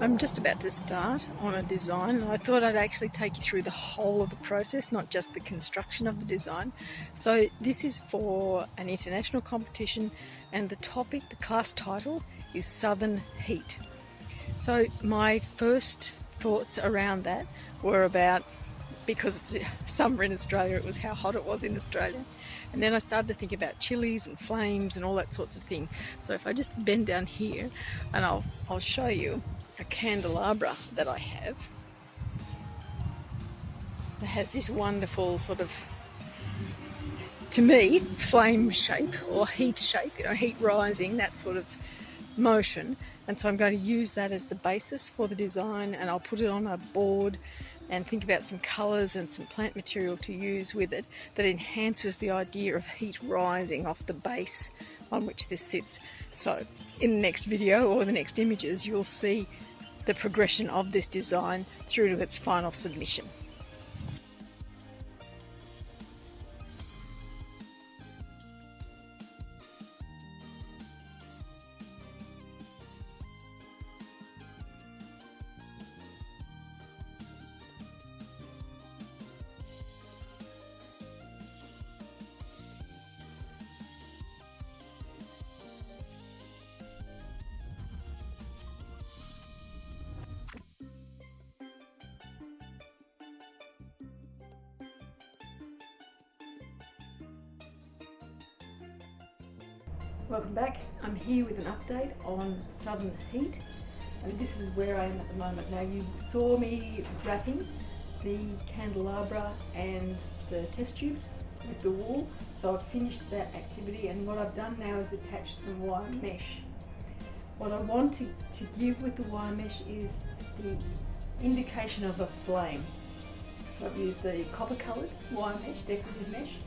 I'm just about to start on a design, and I thought I'd actually take you through the whole of the process, not just the construction of the design. So this is for an international competition, and the topic, the class title, is Southern Heat. So my first thoughts around that were about, because it's summer in Australia, it was how hot it was in Australia. And then I started to think about chilies and flames and all that sorts of thing. So if I just bend down here, and I'll show you a candelabra that I have that has this wonderful sort of, to me, flame shape or heat shape, heat rising, that sort of motion. And so I'm going to use that as the basis for the design, and I'll put it on a board and think about some colours and some plant material to use with it that enhances the idea of heat rising off the base on which this sits. So in the next video or the next images, you'll see the progression of this design through to its final submission. Welcome back. I'm here with an update on Southern Heat, and this is where I am at the moment. Now, you saw me wrapping the candelabra and the test tubes with the wool, so I've finished that activity, and what I've done now is attach some wire mesh. What I want to give with the wire mesh is the indication of a flame. So I've used the copper coloured wire mesh, decorative mesh,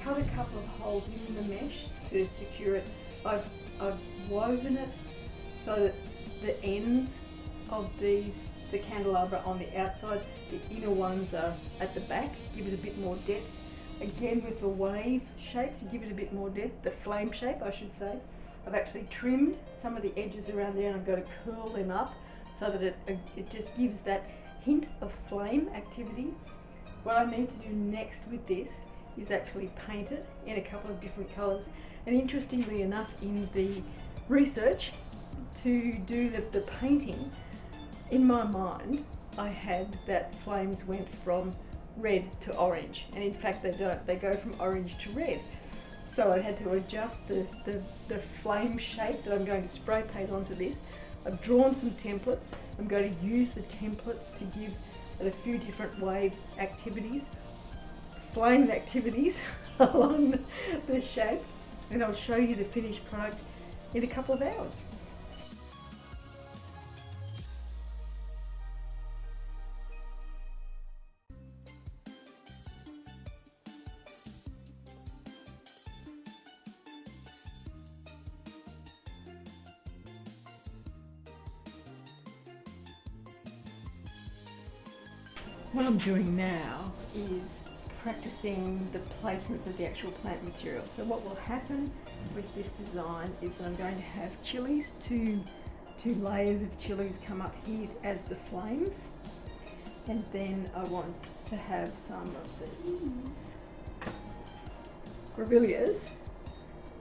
cut a couple of holes in the mesh to secure it. I've woven it so that the ends of the candelabra on the outside, the inner ones are at the back, to give it a bit more depth. Again, with the wave shape, to give it a bit more depth, the flame shape I should say. I've actually trimmed some of the edges around there, and I'm going to curl them up so that it just gives that hint of flame activity. What I need to do next with this is actually paint it in a couple of different colours. And interestingly enough, in the research to do the painting, in my mind I had that flames went from red to orange, and in fact they don't, they go from orange to red. So I had to adjust the flame shape that I'm going to spray paint onto this. I've drawn some templates. I'm going to use the templates to give it a few different wave activities, flame activities along the shape, and I'll show you the finished product in a couple of hours. What I'm doing now is practicing the placements of the actual plant material. So what will happen with this design is that I'm going to have chilies, two layers of chilies come up here as the flames, and then I want to have some of these grevilleas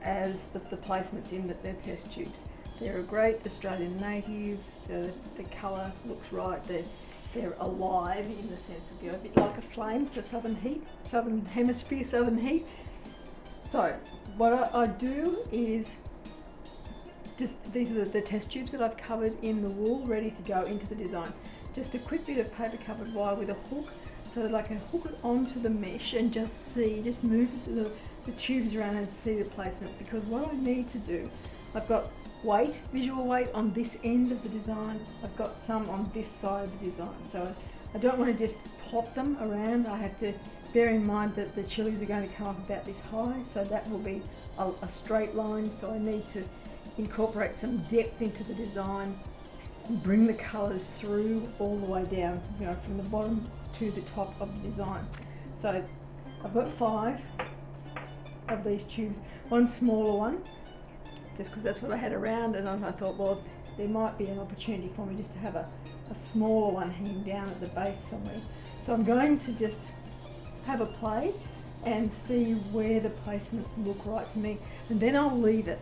as the placements in the test tubes. They're a great Australian native, the colour looks right, they're alive in the sense of, a bit like a flame, so southern heat, southern hemisphere, southern heat. So what I do is just, these are the test tubes that I've covered in the wool, ready to go into the design. Just a quick bit of paper covered wire with a hook so that I can hook it onto the mesh and just move the tubes around and see the placement, because what I need to do, I've got weight, visual weight on this end of the design, I've got some on this side of the design, so I don't want to just plop them around. I have to bear in mind that the chilies are going to come up about this high, so that will be a straight line, so I need to incorporate some depth into the design and bring the colours through all the way down, from the bottom to the top of the design. So I've got 5 of these tubes, one smaller one, just because that's what I had around, and I thought, well, there might be an opportunity for me just to have a smaller one hanging down at the base somewhere. So I'm going to just have a play and see where the placements look right to me, and then I'll leave it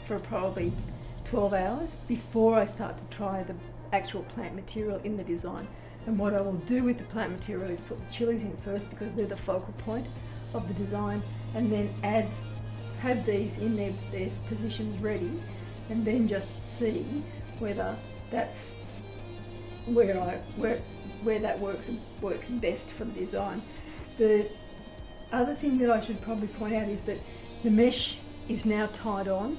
for probably 12 hours before I start to try the actual plant material in the design. And what I will do with the plant material is put the chilies in first because they're the focal point of the design, and then have these in their positions ready, and then just see whether that's where that works best for the design. The other thing that I should probably point out is that the mesh is now tied on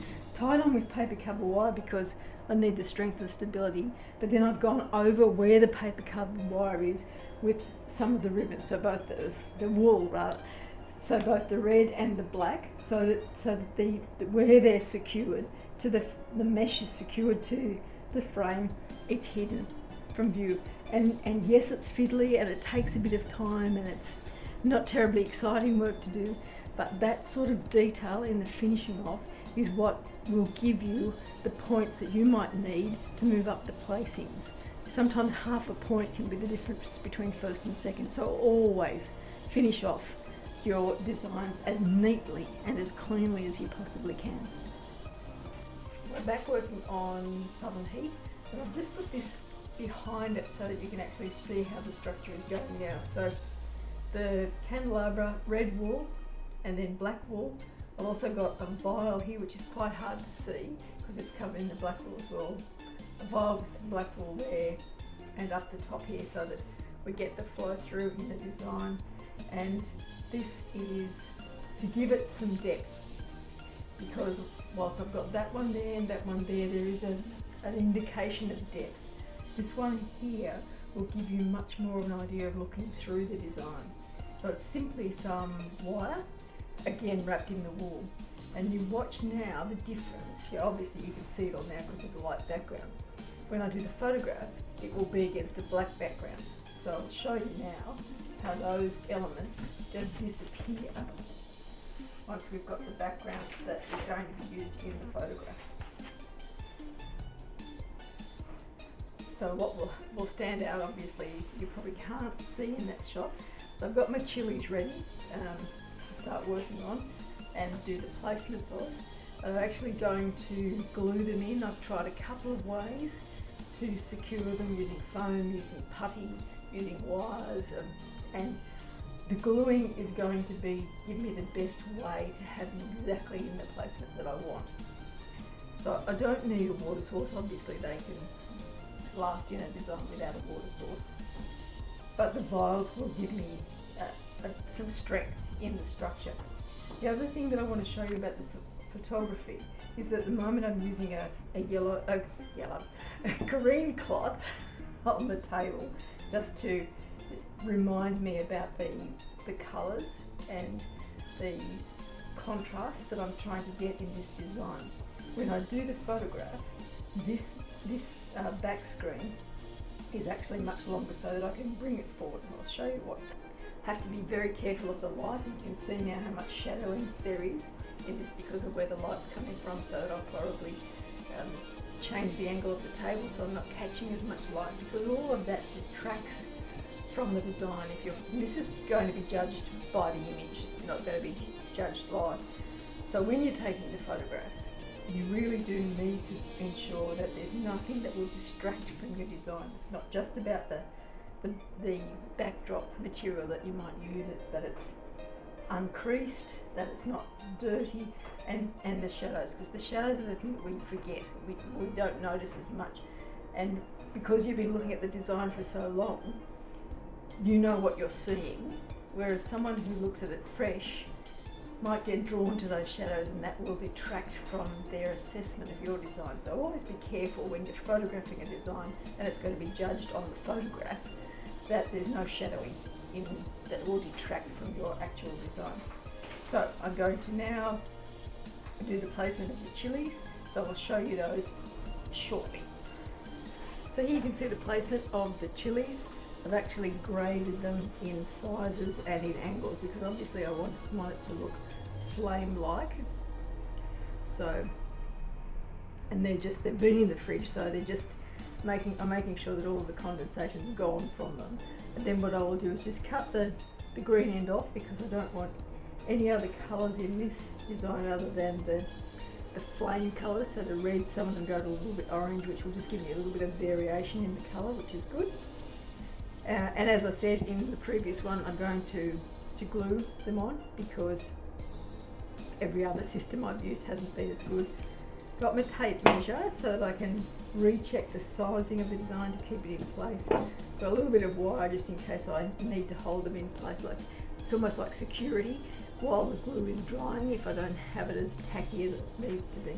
with paper cover wire because I need the strength and stability, but then I've gone over where the paper covered wire is with some of the ribbons, so both the wool rather, so both the red and the black, so that where they're secured to the mesh is secured to the frame, it's hidden from view. And yes, it's fiddly and it takes a bit of time and it's not terribly exciting work to do, but that sort of detail in the finishing off is what will give you the points that you might need to move up the placings. Sometimes half a point can be the difference between first and second, so always finish off your designs as neatly and as cleanly as you possibly can. We're back working on Southern Heat, and I've just put this behind it so that you can actually see how the structure is going now. So the candelabra, red wool and then black wool. I've also got a vial here which is quite hard to see because it's covered in the black wool as well. A vial with some black wool there and up the top here so that we get the flow through in the design. And this is to give it some depth, because whilst I've got that one there and that one there is an indication of depth. This one here will give you much more of an idea of looking through the design. So it's simply some wire, again wrapped in the wool. And you watch now the difference. Yeah, obviously you can see it on there because of the light background. When I do the photograph, it will be against a black background. So I'll show you now how those elements just disappear once we've got the background that is going to be used in the photograph. So what will stand out, obviously, you probably can't see in that shot. But I've got my chilies ready to start working on and do the placements of. I'm actually going to glue them in. I've tried a couple of ways to secure them using foam, using putty, using wires, and the gluing is going to give me the best way to have them exactly in the placement that I want. So I don't need a water source. Obviously they can last in a design without a water source, but the vials will give me some strength in the structure. The other thing that I want to show you about the photography is that at the moment I'm using a green cloth on the table just to remind me about the colours and the contrast that I'm trying to get in this design. When I do the photograph, this back screen is actually much longer so that I can bring it forward, and I'll show you what. Have to be very careful of the light. You can see now how much shadowing there is in this because of where the light's coming from, so that I'll probably change the angle of the table so I'm not catching as much light, because all of that detracts from the design. This is going to be judged by the image, it's not going to be judged live. So when you're taking the photographs, you really do need to ensure that there's nothing that will distract from your design. It's not just about the backdrop material that you might use, it's that it's uncreased, that it's not dirty, and the shadows, because the shadows are the thing that we forget, we don't notice as much. And because you've been looking at the design for so long, you know what you're seeing, whereas someone who looks at it fresh might get drawn to those shadows, and that will detract from their assessment of your design. So always be careful when you're photographing a design and it's going to be judged on the photograph that there's no shadowing in that will detract from your actual design. So I'm going to now do the placement of the chilies, so I'll show you those shortly. So here you can see the placement of the chilies. I've actually graded them in sizes and in angles because obviously I want it to look flame-like. So and they've been in the fridge, so they're just I'm making sure that all of the condensation's gone from them. And then what I will do is just cut the green end off, because I don't want any other colours in this design other than the flame colours. So the red, some of them go to a little bit orange, which will just give me a little bit of variation in the colour, which is good. And as I said in the previous one, I'm going to glue them on, because every other system I've used hasn't been as good. Got my tape measure so that I can recheck the sizing of the design to keep it in place. Got a little bit of wire just in case I need to hold them in place, like it's almost like security while the glue is drying, if I don't have it as tacky as it needs to be.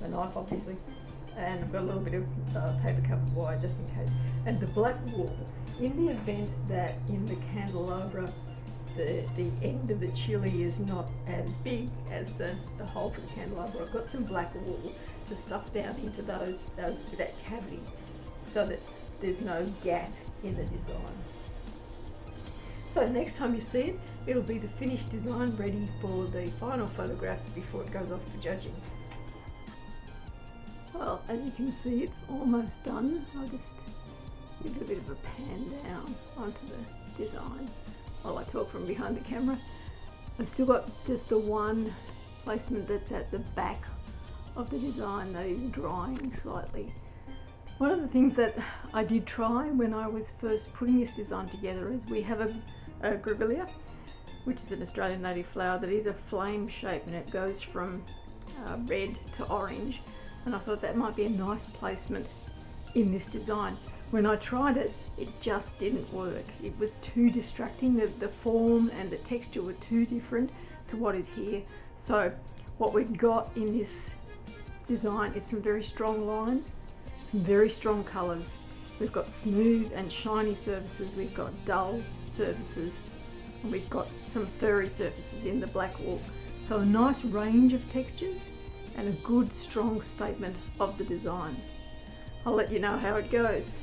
A knife, obviously. And I've got a little bit of paper cup wire just in case. And the black wool, in the event that in the candelabra the end of the chili is not as big as the hole for the candelabra, I've got some black wool to stuff down into that cavity, so that there's no gap in the design. So next time you see it, it'll be the finished design, ready for the final photographs before it goes off for judging. Well, as you can see, it's almost done. I'll just give it a bit of a pan down onto the design while I talk from behind the camera. I've still got just the one placement that's at the back of the design that is drying slightly. One of the things that I did try when I was first putting this design together is we have a grevillea, which is an Australian native flower that is a flame shape, and it goes from red to orange, and I thought that might be a nice placement in this design. When I tried it, it just didn't work. It was too distracting. The form and the texture were too different to what is here. So what we've got in this design is some very strong lines, some very strong colours. We've got smooth and shiny surfaces, we've got dull surfaces, and we've got some furry surfaces in the black wool. So a nice range of textures and a good strong statement of the design. I'll let you know how it goes.